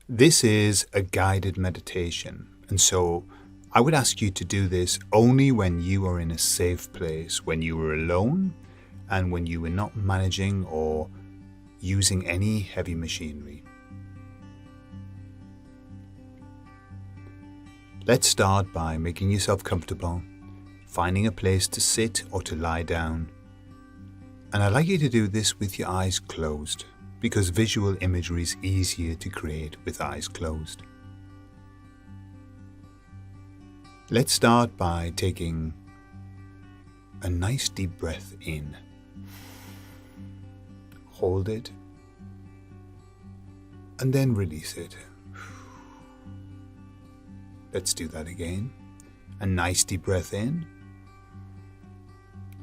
This is a guided meditation, and so I would ask you to do this only when you are in a safe place, when you are alone, and when you are not managing or using any heavy machinery. Let's start by making yourself comfortable, finding a place to sit or to lie down. And I'd like you to do this with your eyes closed, because visual imagery is easier to create with eyes closed. Let's start by taking a nice deep breath in. Hold it, and then release it. Let's do that again. A nice deep breath in.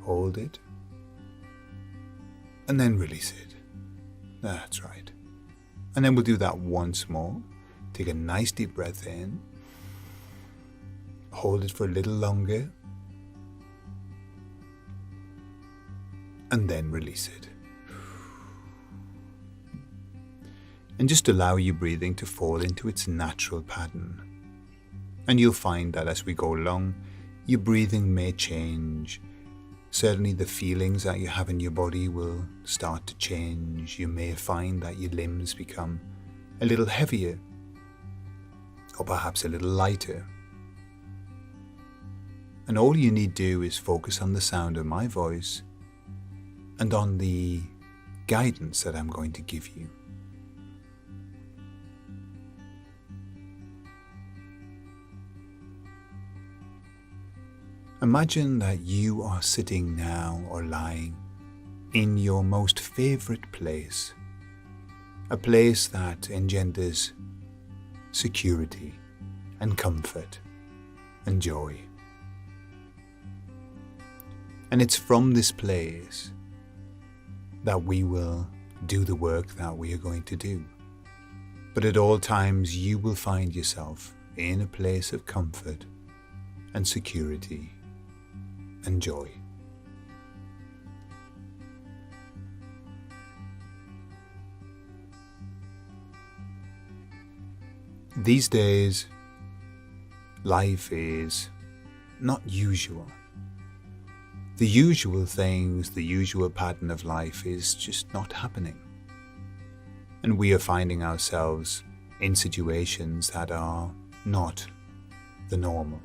Hold it, and then release it. That's right. And then we'll do that once more. Take a nice deep breath in. Hold it for a little longer. And then release it. And just allow your breathing to fall into its natural pattern. And you'll find that as we go along, your breathing may change. Certainly the feelings that you have in your body will start to change. You may find that your limbs become a little heavier, or perhaps a little lighter. And all you need to do is focus on the sound of my voice and on the guidance that I'm going to give you. Imagine that you are sitting now or lying in your most favorite place, a place that engenders security and comfort and joy. And it's from this place that we will do the work that we are going to do. But at all times you will find yourself in a place of comfort and security and joy. These days, life is not usual. The usual things, the usual pattern of life is just not happening. And we are finding ourselves in situations that are not the normal.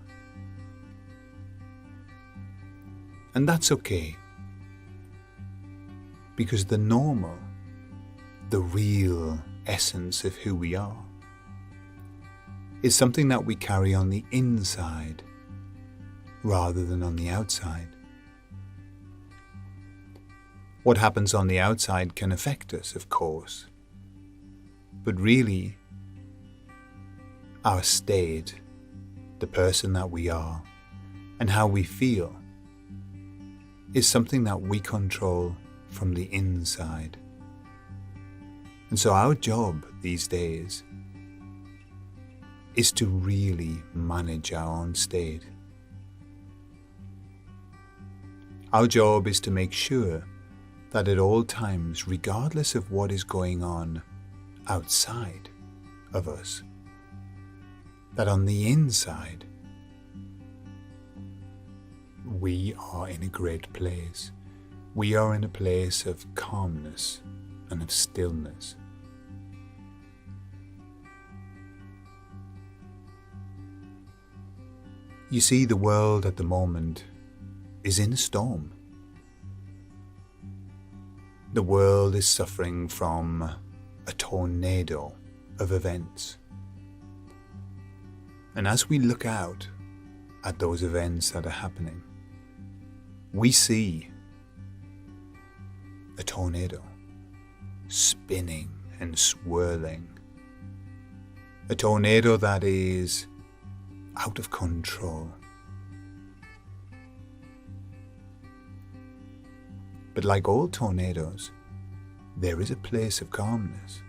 And that's okay, because the normal, the real essence of who we are, is something that we carry on the inside rather than on the outside. What happens on the outside can affect us, of course, but really, our state, the person that we are, and how we feel is something that we control from the inside. And so our job these days is to really manage our own state. Our job is to make sure that at all times, regardless of what is going on outside of us, that on the inside, we are in a great place. We are in a place of calmness and of stillness. You see, the world at the moment is in a storm. The world is suffering from a tornado of events. And as we look out at those events that are happening, we see a tornado spinning and swirling. A tornado that is out of control. But like all tornadoes, there is a place of calmness.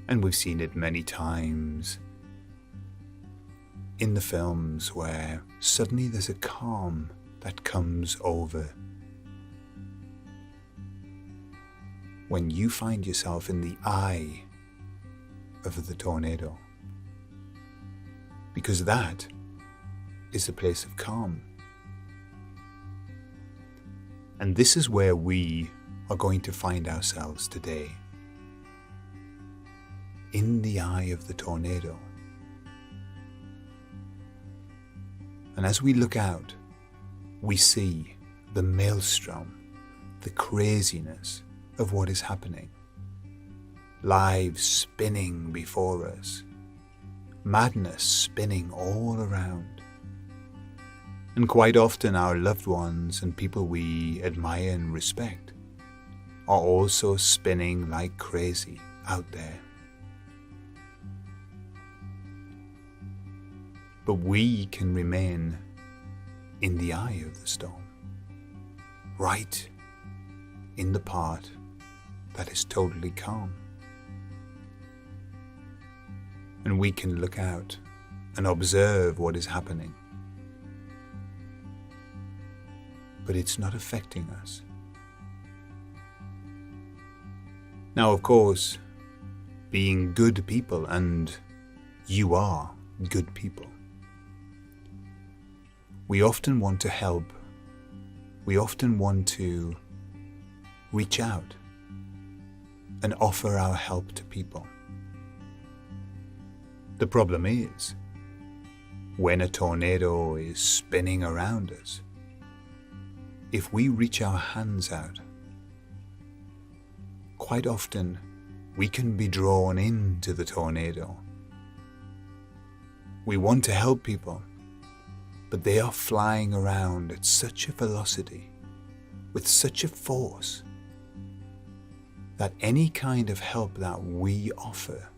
And we've seen it many times in the films where suddenly there's a calm that comes over when you find yourself in the eye of the tornado. Because that is the place of calm. And this is where we are going to find ourselves today. In the eye of the tornado. And as we look out, we see the maelstrom, the craziness of what is happening. Lives spinning before us, madness spinning all around. And quite often our loved ones and people we admire and respect are also spinning like crazy out there. But we can remain in the eye of the storm, right in the part that is totally calm. And we can look out and observe what is happening. But it's not affecting us. Now, of course, being good people, and you are good people, we often want to help. We often want to reach out and offer our help to people. The problem is, when a tornado is spinning around us, if we reach our hands out, quite often we can be drawn into the tornado. We want to help people, but they are flying around at such a velocity, with such a force, that any kind of help that we offer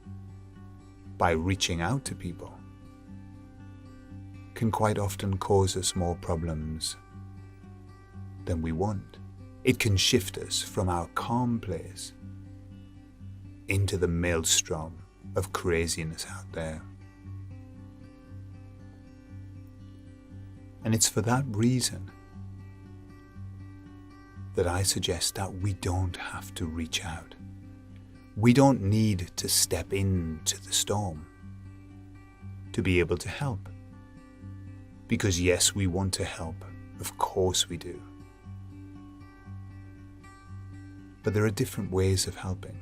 by reaching out to people can quite often cause us more problems than we want. It can shift us from our calm place into the maelstrom of craziness out there. And it's for that reason that I suggest that we don't have to reach out. We don't need to step into the storm to be able to help. Because yes, we want to help. Of course we do. But there are different ways of helping.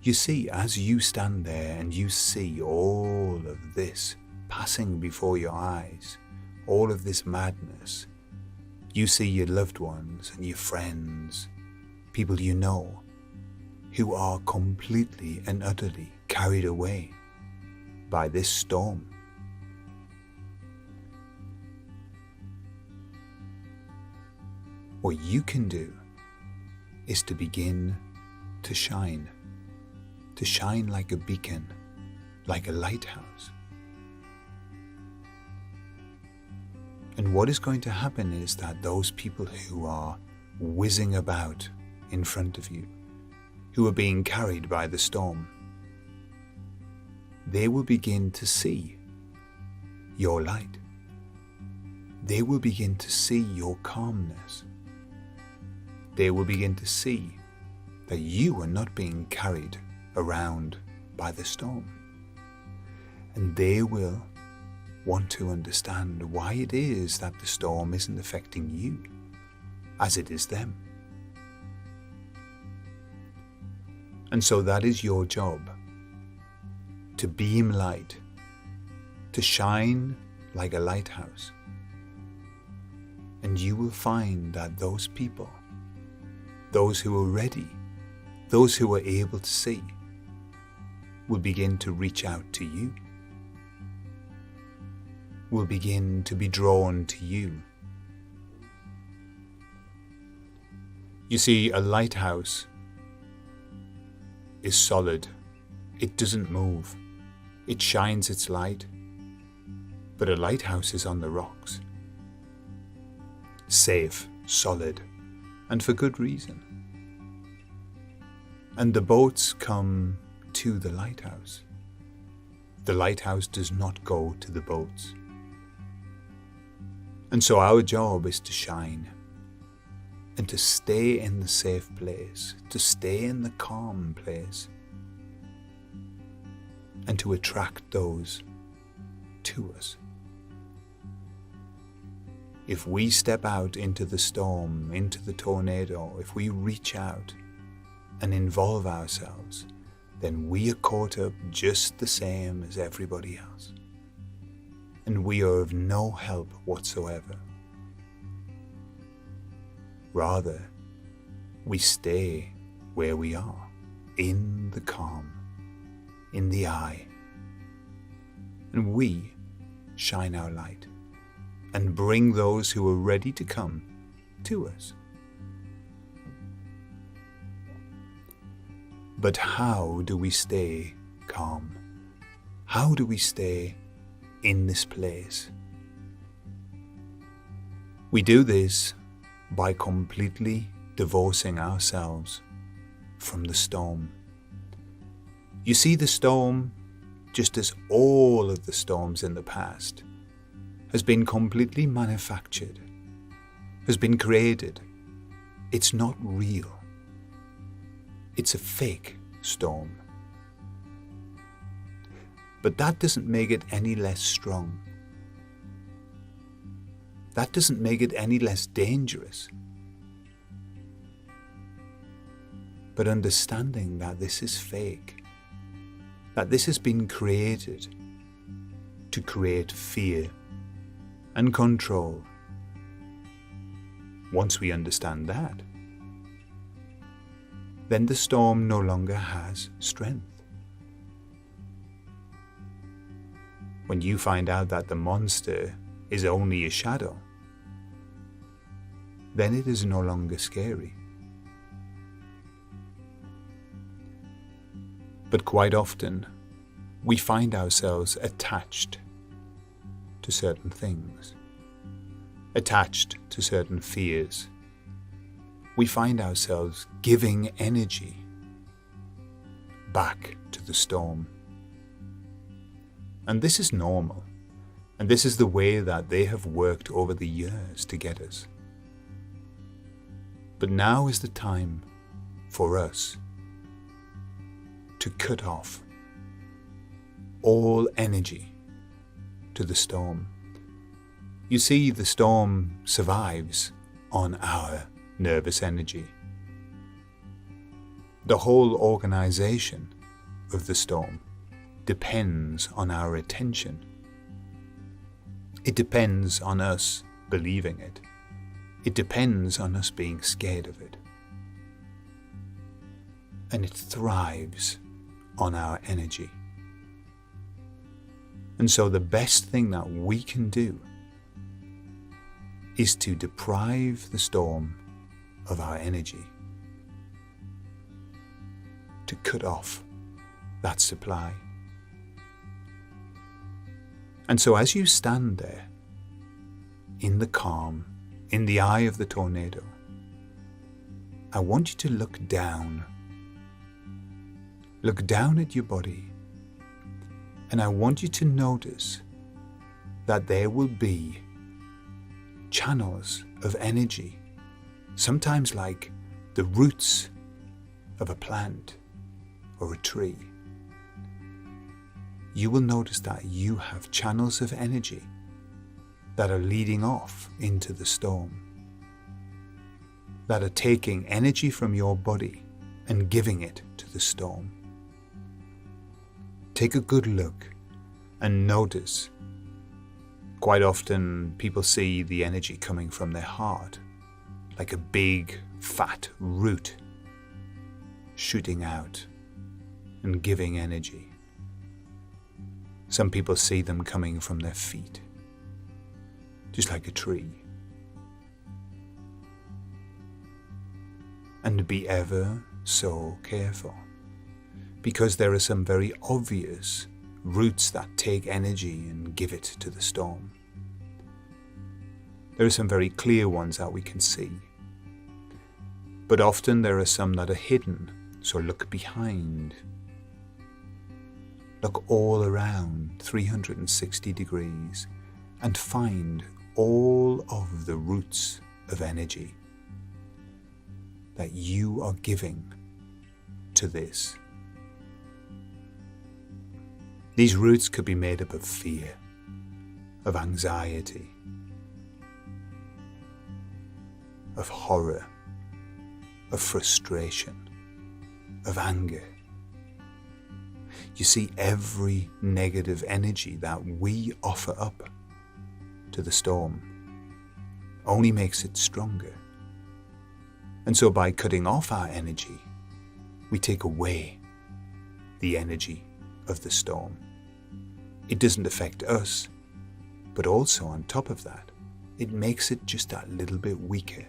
You see, as you stand there and you see all of this passing before your eyes, all of this madness, you see your loved ones and your friends, people you know, who are completely and utterly carried away by this storm. What you can do is to begin to shine like a beacon, like a lighthouse. And what is going to happen is that those people who are whizzing about in front of you, who are being carried by the storm, they will begin to see your light. They will begin to see your calmness. They will begin to see that you are not being carried around by the storm. And they will want to understand why it is that the storm isn't affecting you as it is them. And so that is your job, to beam light, to shine like a lighthouse. And you will find that those people, those who are ready, those who are able to see, will begin to reach out to you, will begin to be drawn to you. You see, a lighthouse is solid. It doesn't move. It shines its light. But a lighthouse is on the rocks. Safe, solid, and for good reason. And the boats come to the lighthouse. The lighthouse does not go to the boats. And so our job is to shine and to stay in the safe place, to stay in the calm place, and to attract those to us. If we step out into the storm, into the tornado, if we reach out and involve ourselves, then we are caught up just the same as everybody else. And we are of no help whatsoever. Rather, we stay where we are, in the calm, in the eye. And we shine our light and bring those who are ready to come to us. But how do we stay calm? How do we stay in this place? We do this by completely divorcing ourselves from the storm. You see, the storm, just as all of the storms in the past, has been completely manufactured, has been created. It's not real. It's a fake storm. But that doesn't make it any less strong. That doesn't make it any less dangerous. But understanding that this is fake, that this has been created to create fear and control. Once we understand that, then the storm no longer has strength. When you find out that the monster is only a shadow, then it is no longer scary. But quite often, we find ourselves attached to certain things, attached to certain fears. We find ourselves giving energy back to the storm. And this is normal, and this is the way that they have worked over the years to get us. But now is the time for us to cut off all energy to the storm. You see, the storm survives on our nervous energy. The whole organization of the storm depends on our attention. It depends on us believing it. It depends on us being scared of it. And it thrives on our energy. And so the best thing that we can do is to deprive the storm of our energy, to cut off that supply. And so as you stand there in the calm, in the eye of the tornado, I want you to look down. Look down at your body, and I want you to notice that there will be channels of energy, sometimes like the roots of a plant or a tree. You will notice that you have channels of energy that are leading off into the storm, that are taking energy from your body and giving it to the storm. Take a good look and notice. Quite often people see the energy coming from their heart, like a big fat root shooting out and giving energy. Some people see them coming from their feet, just like a tree. And be ever so careful, because there are some very obvious roots that take energy and give it to the storm. There are some very clear ones that we can see, but often there are some that are hidden, so look behind. Look all around 360 degrees and find all of the roots of energy that you are giving to this. These roots could be made up of fear, of anxiety, of horror, of frustration, of anger. You see, every negative energy that we offer up to the storm only makes it stronger. And so by cutting off our energy, we take away the energy of the storm. It doesn't affect us, but also on top of that, it makes it just that little bit weaker.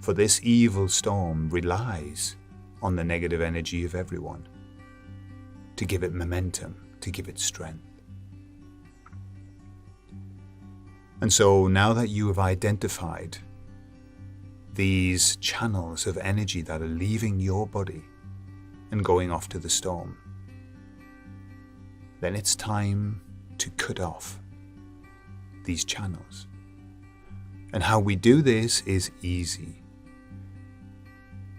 For this evil storm relies on the negative energy of everyone to give it momentum, to give it strength. And so now that you have identified these channels of energy that are leaving your body and going off to the storm, then it's time to cut off these channels. And how we do this is easy.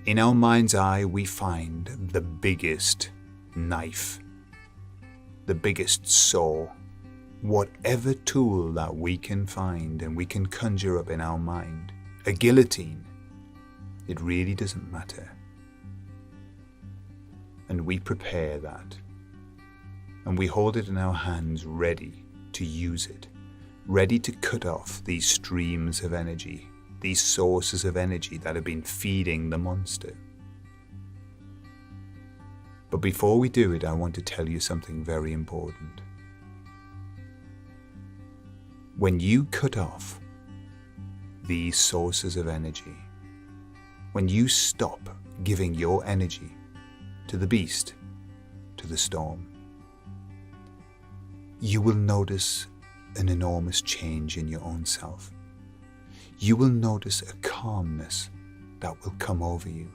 In our mind's eye, we find the biggest knife, the biggest saw, whatever tool that we can find and we can conjure up in our mind, a guillotine, it really doesn't matter. And we prepare that, and we hold it in our hands ready to use it, ready to cut off these streams of energy, these sources of energy that have been feeding the monster. But before we do it, I want to tell you something very important. When you cut off these sources of energy, when you stop giving your energy to the beast, to the storm, you will notice an enormous change in your own self. You will notice a calmness that will come over you.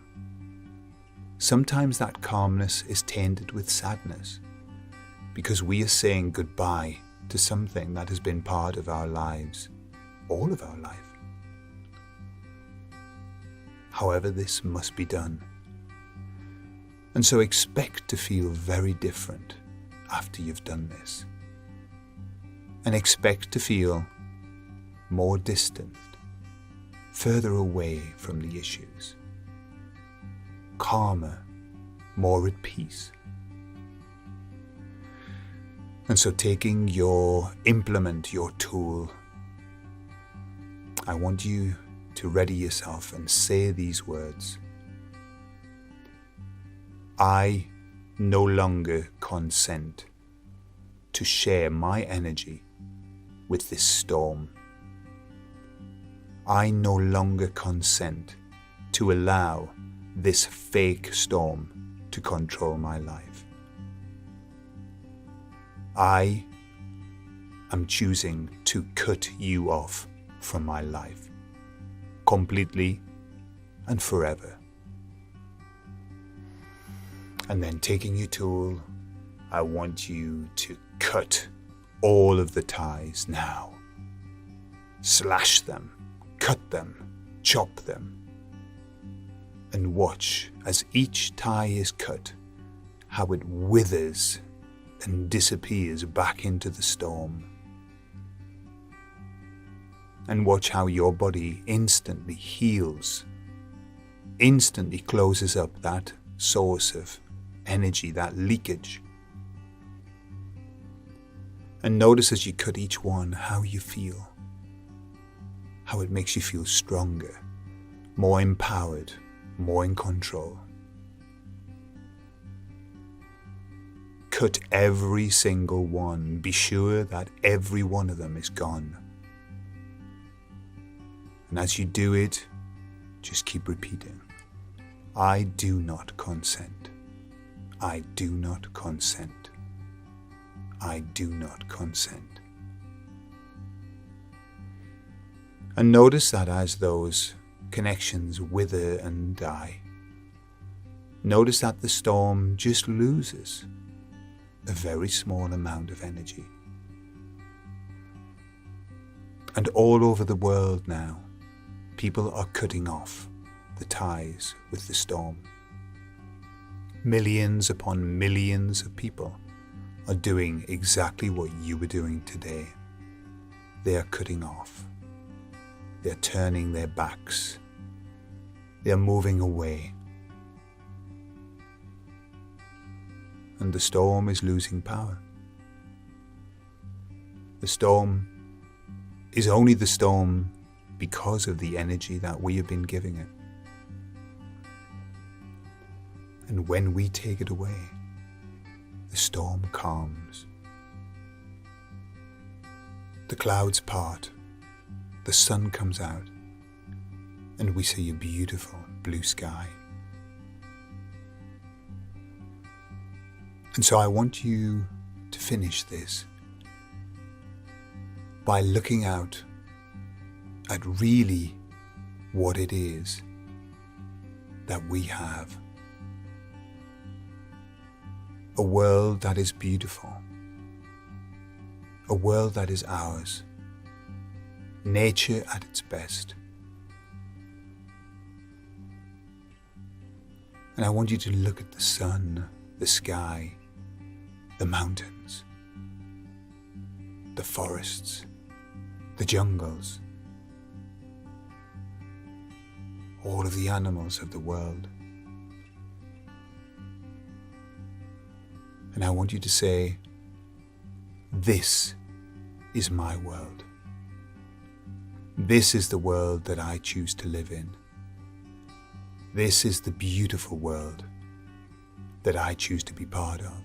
Sometimes that calmness is tainted with sadness because we are saying goodbye to something that has been part of our lives, all of our life. However, this must be done. And so expect to feel very different after you've done this. And expect to feel more distant, further away from the issues, calmer, more at peace. And so taking your implement, your tool, I want you to ready yourself and say these words. I no longer consent to share my energy with this storm. I no longer consent to allow this fake storm to control my life. I am choosing to cut you off from my life, completely and forever. And then taking your tool, I want you to cut all of the ties now. Slash them, cut them, chop them. And watch as each tie is cut, how it withers and disappears back into the storm. And watch how your body instantly heals, instantly closes up that source of energy, that leakage. And notice as you cut each one how you feel, how it makes you feel stronger, more empowered, more in control. Cut every single one. Be sure that every one of them is gone. And as you do it, just keep repeating. I do not consent. I do not consent. I do not consent. And notice that as those connections wither and die, notice that the storm just loses a very small amount of energy. And all over the world now, people are cutting off the ties with the storm, millions upon millions of people are doing exactly what you were doing today. They are cutting off. They are turning their backs. They are moving away. And the storm is losing power. The storm is only the storm because of the energy that we have been giving it. And when we take it away, the storm calms. The clouds part, the sun comes out, and we see a beautiful blue sky. And so I want you to finish this by looking out at really what it is that we have. A world that is beautiful. A world that is ours. Nature at its best. And I want you to look at the sun, the sky, the mountains, the forests, the jungles, all of the animals of the world. And I want you to say, this is my world. This is the world that I choose to live in. This is the beautiful world that I choose to be part of.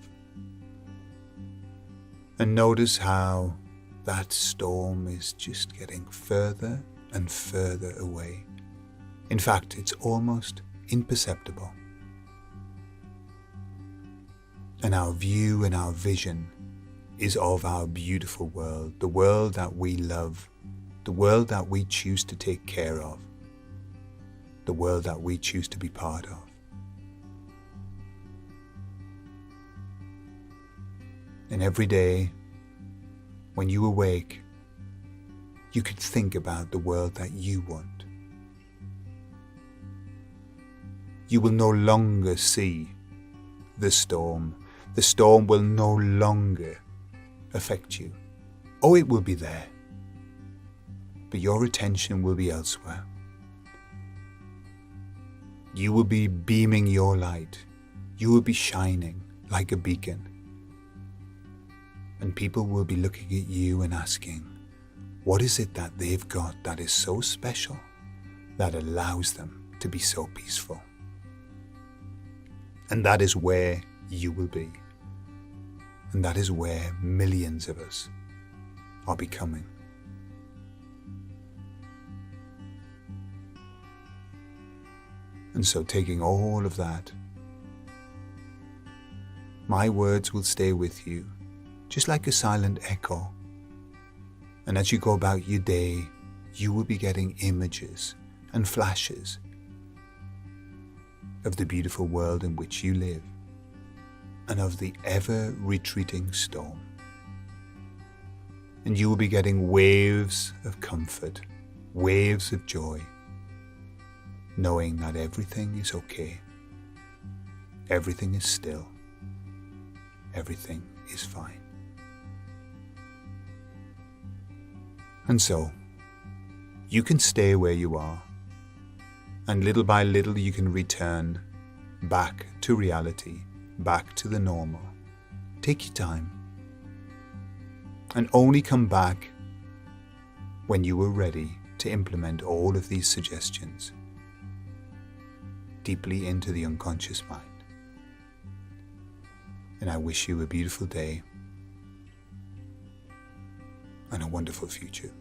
And notice how that storm is just getting further and further away. In fact, it's almost imperceptible. And our view and our vision is of our beautiful world, the world that we love, the world that we choose to take care of, the world that we choose to be part of. And every day, when you awake, you could think about the world that you want. You will no longer see the storm. The storm will no longer affect you. Oh, it will be there, but your attention will be elsewhere. You will be beaming your light. You will be shining like a beacon. And people will be looking at you and asking, what is it that they've got that is so special that allows them to be so peaceful? And that is where you will be. And that is where millions of us are becoming. And so, taking all of that, my words will stay with you, just like a silent echo. And as you go about your day, you will be getting images and flashes of the beautiful world in which you live, and of the ever-retreating storm. And you will be getting waves of comfort, waves of joy, knowing that everything is okay, everything is still, everything is fine. And so, you can stay where you are, and little by little you can return back to reality, back to the normal. Take your time, and only come back when you are ready to implement all of these suggestions deeply into the unconscious mind. And I wish you a beautiful day and a wonderful future.